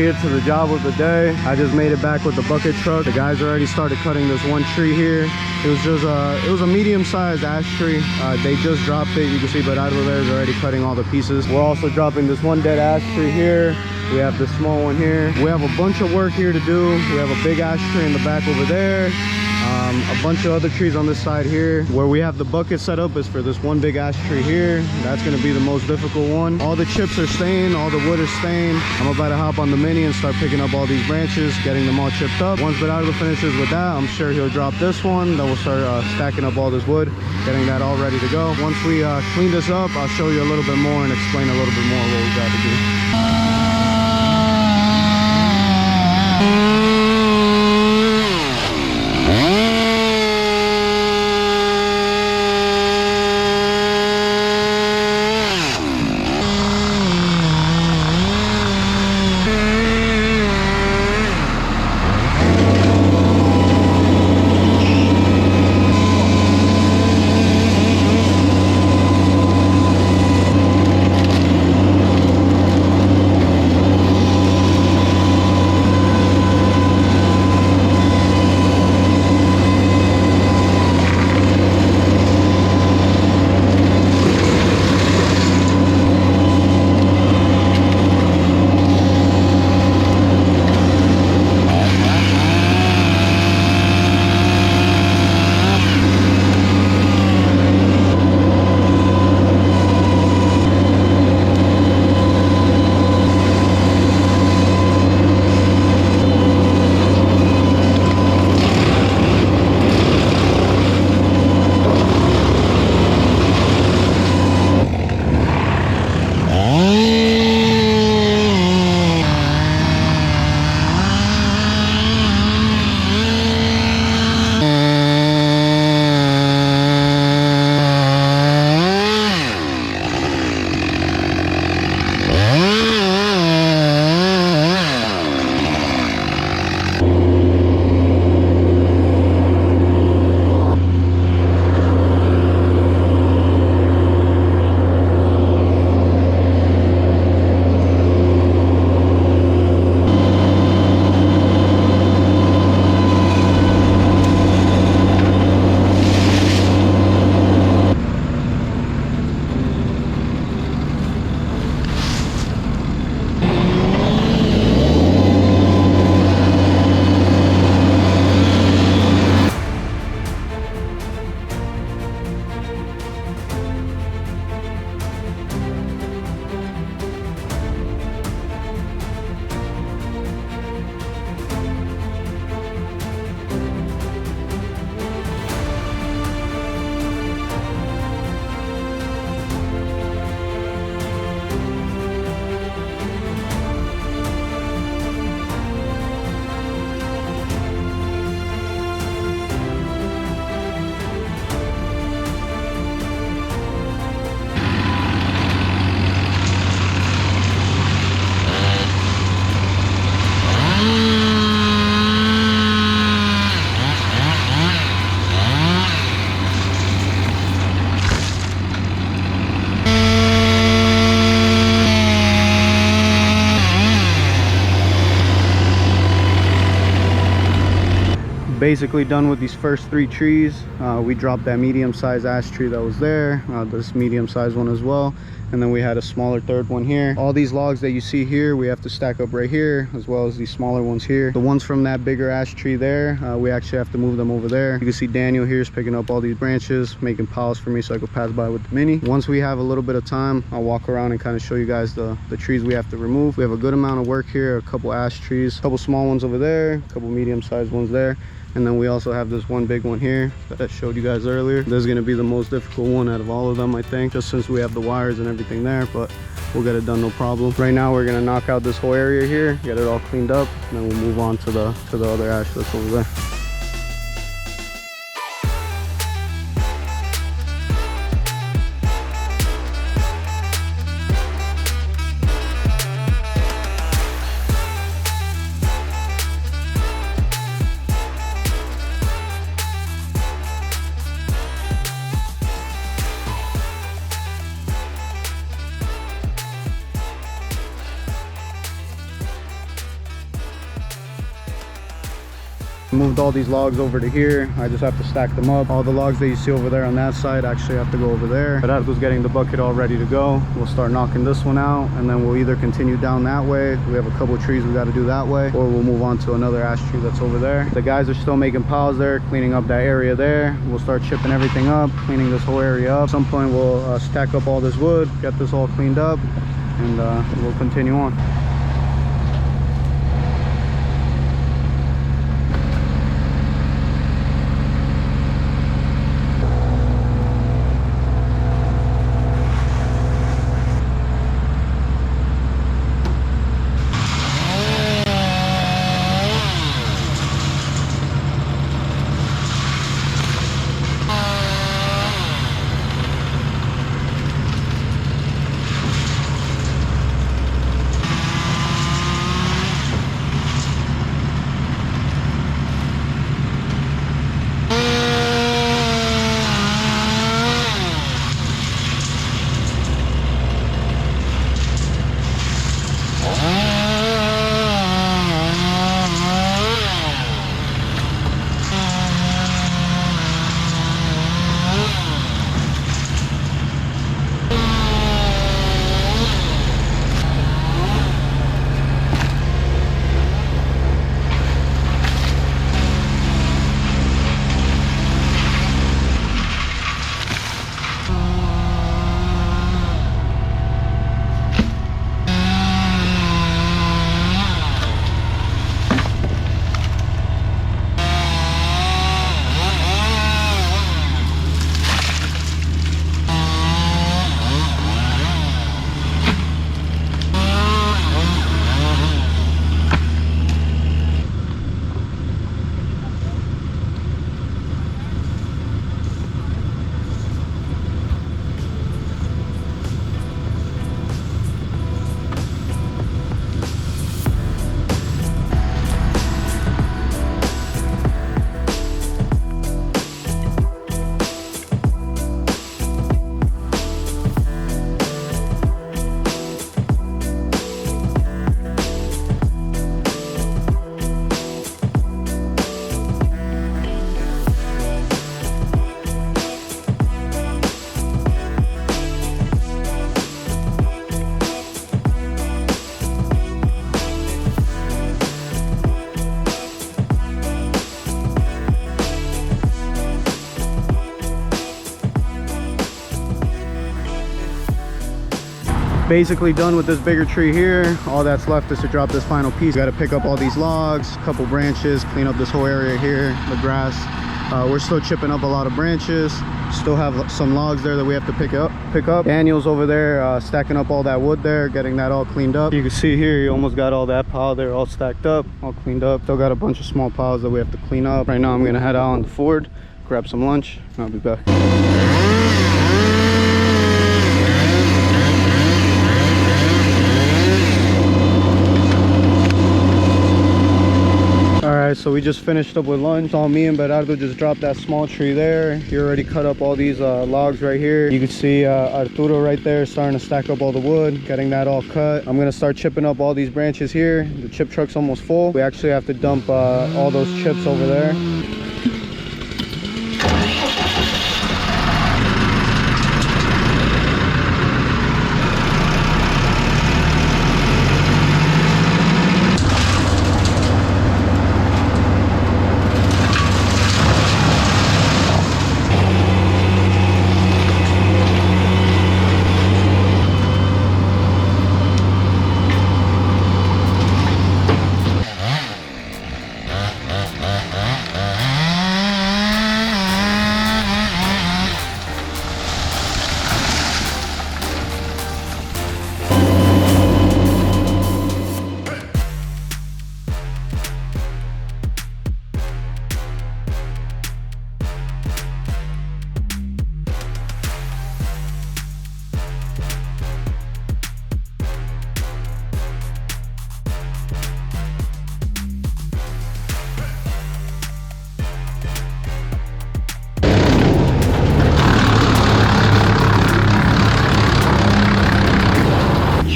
it to the job of the day. I just made it back with the bucket truck. The guys already started cutting this one tree here. It was just it was a medium-sized ash tree. They just dropped it. You can see Bernardo there is already cutting all the pieces. We're also dropping this one dead ash tree here. We have this small one here. We have a bunch of work here to do. We have a big ash tree in the back over there. A bunch of other trees on this side here. Where we have the bucket set up is for this one big ash tree here. That's going to be the most difficult one. All the chips are staying, all the wood is staying. I'm about to hop on the Mini and start picking up all these branches, getting them all chipped up. Once Bernardo finishes with that, I'm sure he'll drop this one. Then we'll start stacking up all this wood, getting that all ready to go. Once we clean this up, I'll show you a little bit more and explain a little bit more what we got to do. Basically done with these first 3 trees. We dropped that medium-sized ash tree that was there, this medium-sized one as well, and then we had a smaller third one here. All these logs that you see here we have to stack up right here, as well as these smaller ones here. The ones from that bigger ash tree there, we actually have to move them over there. You can see Daniel here is picking up all these branches, making piles for me so I could pass by with the Mini. Once we have a little bit of time, I'll walk around and kind of show you guys the trees we have to remove. We have a good amount of work here, a couple ash trees, a couple small ones over there, a couple medium-sized ones there. And then we also have this one big one here that I showed you guys earlier. This is going to be the most difficult one out of all of them, I think, just since we have the wires and everything there, but we'll get it done no problem. Right now we're going to knock out this whole area here, get it all cleaned up, and then we'll move on to the other ash that's over there. Moved all these logs over to here. I just have to stack them up. All the logs that you see over there on that side actually have to go over there. Gerardo's getting the bucket all ready to go. We'll start knocking this one out, and then we'll either continue down that way. We have a couple of trees we got to do that way, or we'll move on to another ash tree that's over there. The guys are still making piles there, cleaning up that area there. We'll start chipping everything up, cleaning this whole area up. At some point we'll stack up all this wood, get this all cleaned up, and we'll continue on. Basically done with this bigger tree here. All that's left is to drop this final piece. Got to pick up all these logs, a couple branches, clean up this whole area here, the grass. We're still chipping up a lot of branches. Still have some logs there that we have to pick up. Daniel's over there stacking up all that wood there, getting that all cleaned up. You can see here he almost got all that pile there all stacked up, all cleaned up. Still got a bunch of small piles that we have to clean up. Right now I'm gonna head out on the Ford, grab some lunch, and I'll be back. Alright, so we just finished up with lunch. All me and Gerardo just dropped that small tree there. He already cut up all these logs right here. You can see Arturo right there starting to stack up all the wood, getting that all cut. I'm gonna start chipping up all these branches here. The chip truck's almost full. We actually have to dump all those chips over there.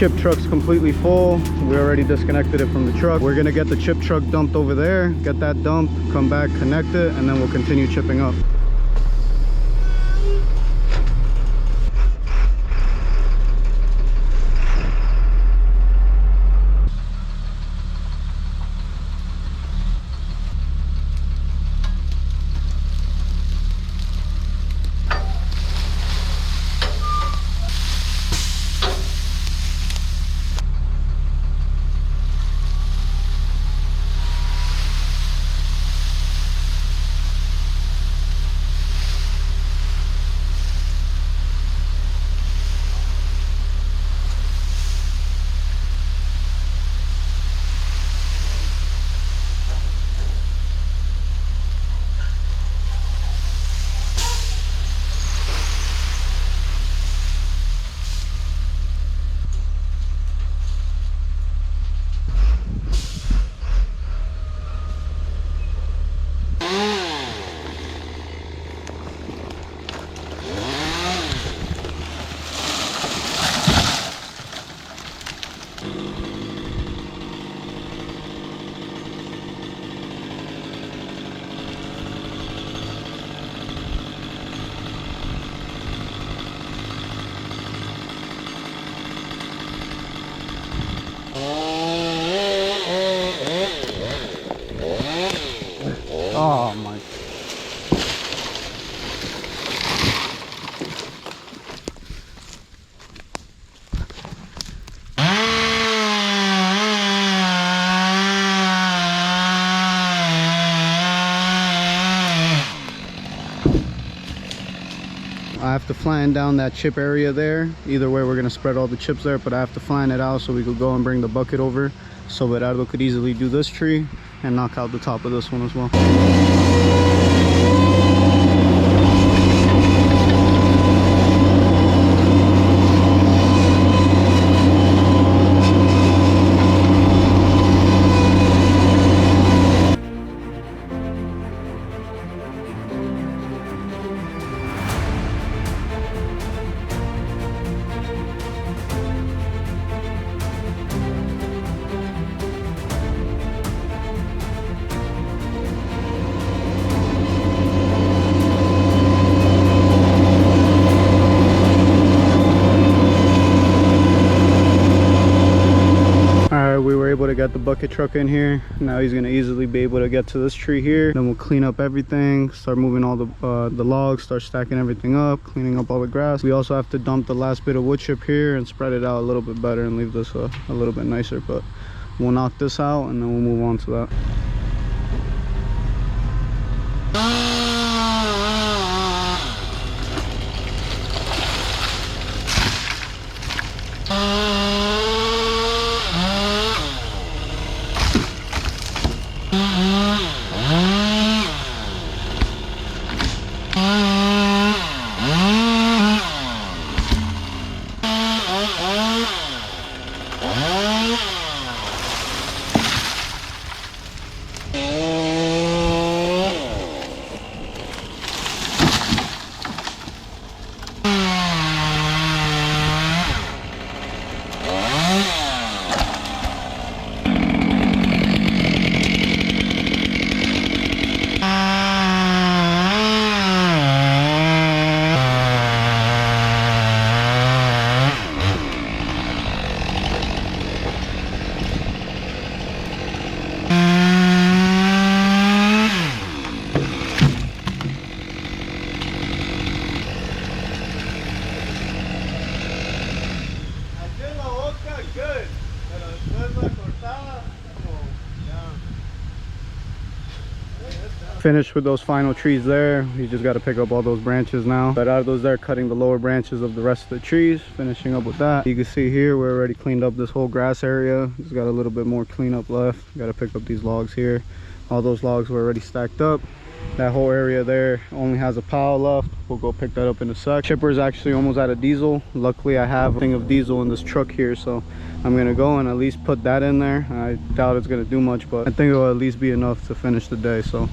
chip truck's completely full. We already disconnected it from the truck. We're gonna get the chip truck dumped over there, get that dumped, come back, connect it, and then we'll continue chipping up. Oh my. I have to flatten down that chip area there. Either way, we're gonna spread all the chips there, but I have to flatten it out so we could go and bring the bucket over so Berardo could easily do this tree and knock out the top of this one as well. We were able to get the bucket truck in here. Now he's gonna easily be able to get to this tree here. Then we'll clean up everything, start moving all the logs, start stacking everything up, cleaning up all the grass. We also have to dump the last bit of wood chip here and spread it out a little bit better and leave this a little bit nicer. But we'll knock this out and then we'll move on to that. Finished with those final trees there. You just got to pick up all those branches now. But out of those there, cutting the lower branches of the rest of the trees, finishing up with that. You can see here we're already cleaned up this whole grass area. Just got a little bit more cleanup left. Got to pick up these logs here. All those logs were already stacked up. That whole area there only has a pile left. We'll go pick that up in a sec. Chipper is actually almost out of diesel. Luckily I have a thing of diesel in this truck here, so I'm gonna go and at least put that in there. I doubt it's gonna do much, but I think it'll at least be enough to finish the day. So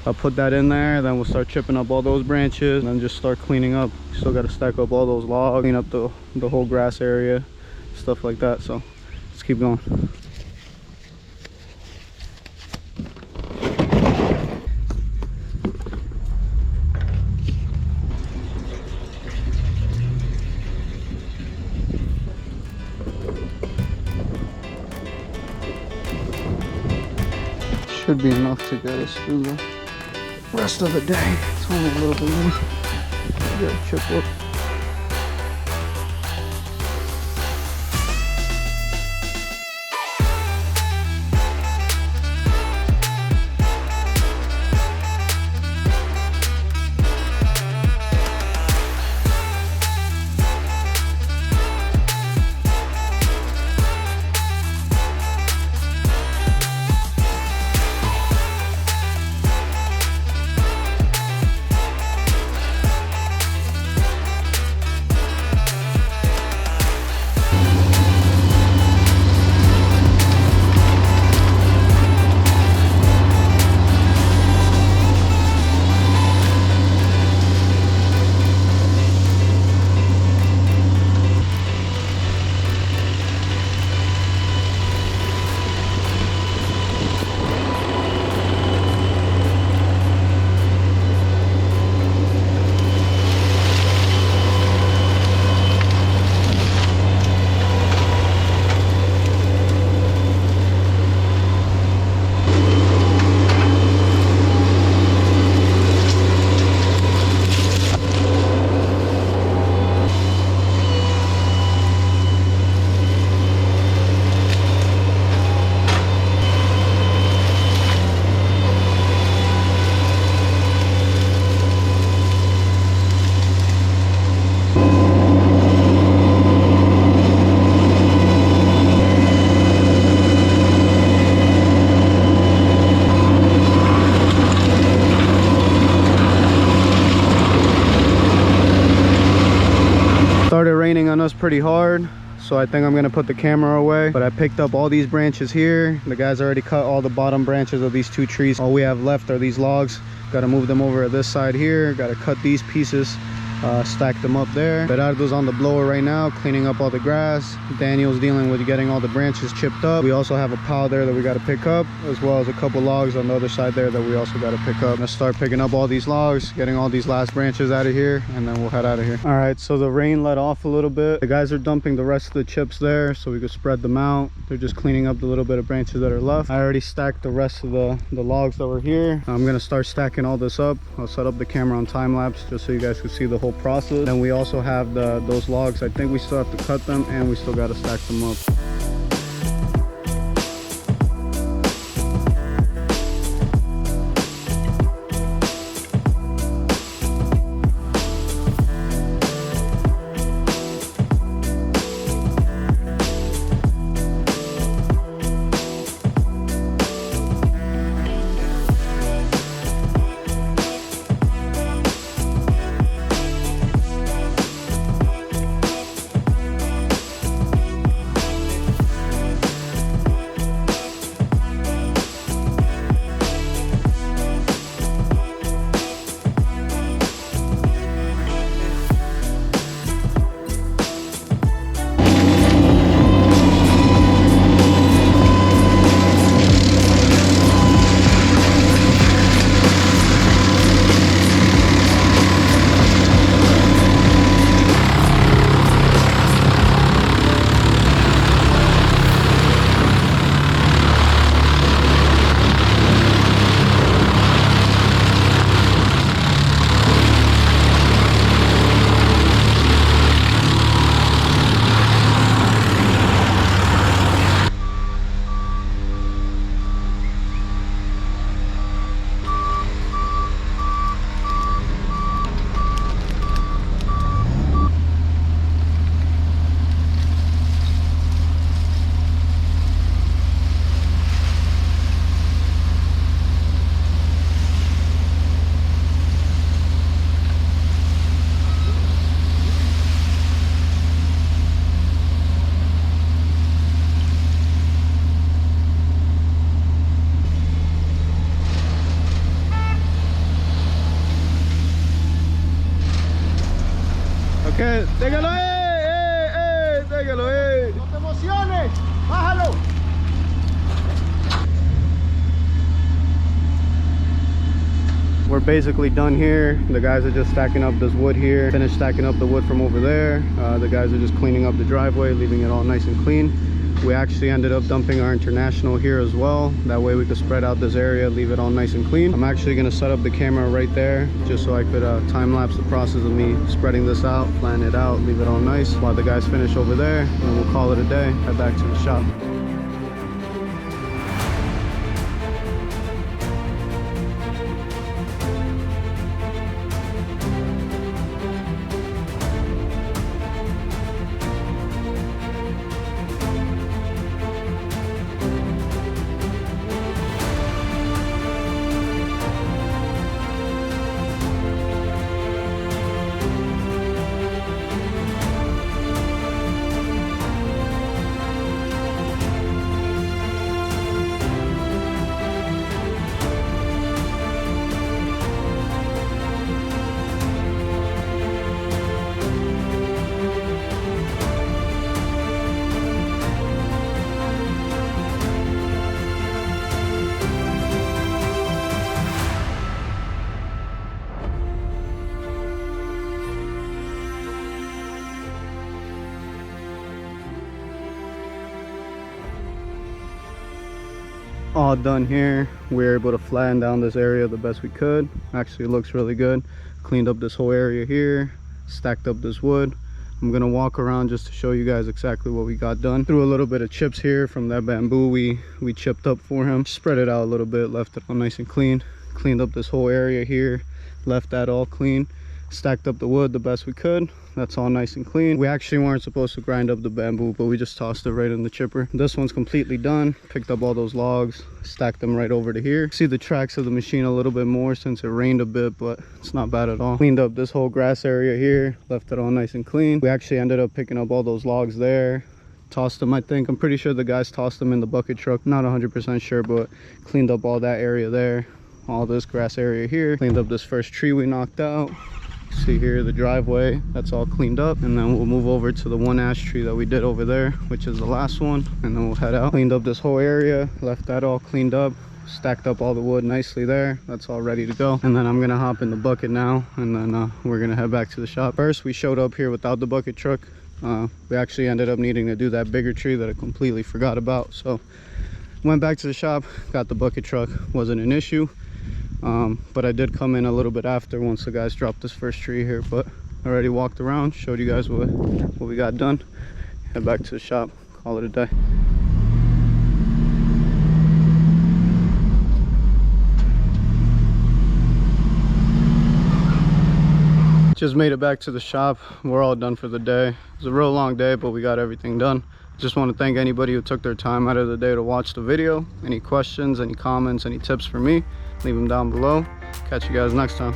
I'll put that in there, then we'll start chipping up all those branches and then just start cleaning up. Still got to stack up all those logs, clean up the whole grass area, stuff like that. So let's keep going. Should be enough to get us through the rest of the day. It's only a little bit more. Get a chip up. Started raining on us pretty hard, so I think I'm gonna put the camera away. But I picked up all these branches here. The guys already cut all the bottom branches of these two trees. All we have left are these logs. Gotta move them over to this side here. Gotta cut these pieces, stack them up there. Berardo's on the blower right now, cleaning up all the grass. Daniel's dealing with getting all the branches chipped up. We also have a pile there that we gotta pick up, as well as a couple logs on the other side there that we also gotta pick up. Let's start picking up all these logs, getting all these last branches out of here, and then we'll head out of here. All right, so the rain let off a little bit. The guys are dumping the rest of the chips there so we could spread them out. They're just cleaning up the little bit of branches that are left. I already stacked the rest of the logs that were here. I'm gonna start stacking all this up. I'll set up the camera on time lapse just so you guys can see the whole process. Then we also have those logs. I think we still have to cut them, and we still got to stack them up. basically done here. The guys are just stacking up this wood here, finished stacking up the wood from over there. The guys are just cleaning up the driveway, leaving it all nice and clean. We actually ended up dumping our international here as well. That way we could spread out this area, leave it all nice and clean. I'm actually going to set up the camera right there just so I could time lapse the process of me spreading this out, plan it out, leave it all nice while the guys finish over there, and we'll call it a day, head back to the shop. All done here. We were able to flatten down this area the best we could. Actually, it looks really good. Cleaned up this whole area here, stacked up this wood. I'm gonna walk around just to show you guys exactly what we got done. Threw a little bit of chips here from that bamboo we chipped up for him. Spread it out a little bit, left it all nice and clean. Cleaned up this whole area here, left that all clean. Stacked up the wood the best we could. That's all nice and clean. We actually weren't supposed to grind up the bamboo, but we just tossed it right in the chipper. This one's completely done. Picked up all those logs, stacked them right over to here. See the tracks of the machine a little bit more since it rained a bit, but it's not bad at all. Cleaned up this whole grass area here, left it all nice and clean. We actually ended up picking up all those logs there, tossed them. I'm pretty sure the guys tossed them in the bucket truck, not 100% sure, but cleaned up all that area there, all this grass area here. Cleaned up this first tree we knocked out. See here the driveway, that's all cleaned up, and then we'll move over to the one ash tree that we did over there, which is the last one, and then we'll head out. Cleaned up this whole area, left that all cleaned up, stacked up all the wood nicely there. That's all ready to go, and then I'm gonna hop in the bucket now, and then we're gonna head back to the shop. First, we showed up here without the bucket truck. We actually ended up needing to do that bigger tree that I completely forgot about, so went back to the shop, got the bucket truck. Wasn't an issue. But I did come in a little bit after once the guys dropped this first tree here, but I already walked around, showed you guys what we got done. Head back to the shop, call it a day. Just made it back to the shop. We're all done for the day. It was a real long day, but we got everything done. Just want to thank anybody who took their time out of the day to watch the video. Any questions, any comments, any tips for me, leave them down below. Catch you guys next time.